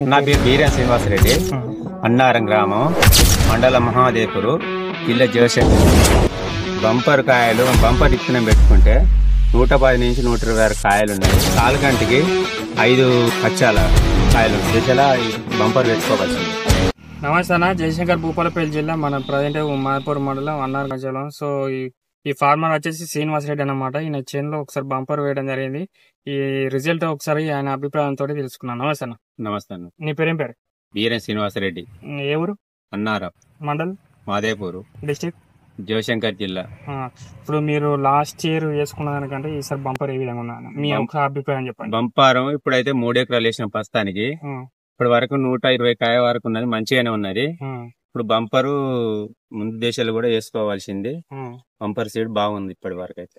నా పేరు బీరం శ్రీనివాసరెడ్డి, అన్నారం గ్రామం, మండలం మహాదేపురు, జిల్లా జయశంకర్. బంపర్ కాయలు బంపర్ విత్తనం పెట్టుకుంటే 110 నుంచి 120 కాయలు ఉన్నాయి. కాలుగంటికి 5 కచ్చాల కాయలు దిశలా బంపర్ పెట్టుకోవచ్చు. నమస్తే అన్న, జయశంకర్ భూపాలపల్లి జిల్లా, మన ప్రజెంట్ మాదాపూర్ మండలం అన్నారం జిల్లా. సో ఈ ఫార్మర్ వచ్చేసి శ్రీనివాసరెడ్డి అన్నమాట. ఈయన చేనులో ఒకసారి బంపర్ వేయడం జరిగింది. ఈ రిజల్ట్ ఒకసారి ఆయన అభిప్రాయంతో తెలుసుకున్నాను. నమస్తే అన్న. నమస్తే అన్న. నీ పేరేం పేరు? బీరం శ్రీనివాసరెడ్డి, ఏ ఊరు? అన్నారం మండల్, మాదేపూరు, డిస్టిక్ జయశంకర్ జిల్లా. ఇప్పుడు మీరు లాస్ట్ ఇయర్ వేసుకున్న దానికంటే ఈసారి బంపర్ ఏ విధంగా ఉన్నాను, మీ ఒక అభిప్రాయం చెప్పండి. బంపారం ఇప్పుడైతే 3 ఎకరాలు వేసిన ప్రస్తుతానికి. ఇప్పటి వరకు 120 కాయ వరకు ఉన్నది, మంచిగానే ఉన్నది. ఇప్పుడు బంపరు ముందు దేశాలు కూడా వేసుకోవాల్సింది. బంపర్ సీడ్ బాగుంది ఇప్పటి వరకు అయితే.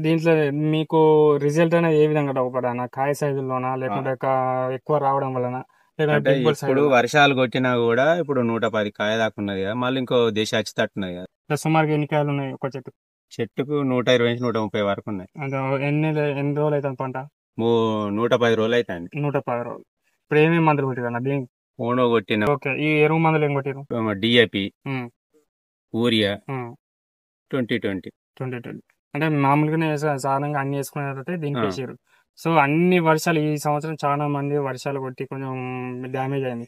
దీంట్లో మీకు రిజల్ట్ అనేది ఏ విధంగా డౌపడా? కాయ సైజుల్లోనా, లేకుంటే ఎక్కువ రావడం వలన, అంటే ఇప్పుడు వర్షాలు కొట్టినా కూడా ఇప్పుడు 110 కాయ దాకా ఉన్నది కదా, మళ్ళీ ఇంకో దేశ వచ్చేటట్టున్నది కదా. సుమారుగా ఎన్ని కాయలు ఉన్నాయి ఒక చెట్టు? చెట్టుకు 120 నుంచి 130 వరకు ఉన్నాయి. ఎన్ని రోజులు అవుతుంది పంట? 110 రోజులు అవుతుంది. 110 రోజులు. ఇప్పుడు ఏమేమి మందులు కొట్టిరన్న? దీనికి ఓనో కొట్టిన. ఓకే, ఈ ఎరువు మందులు ఏం కొట్టిరు? DAP, urea, 2020. అంటే మామూలుగానే సాధారణంగా అన్ని వేసుకునేటట్టే దీనికి వేసారు. సో అన్ని వర్షాలు ఈ సంవత్సరం చాలా మంది వర్షాలు కొట్టి కొంచెం డ్యామేజ్ అయింది.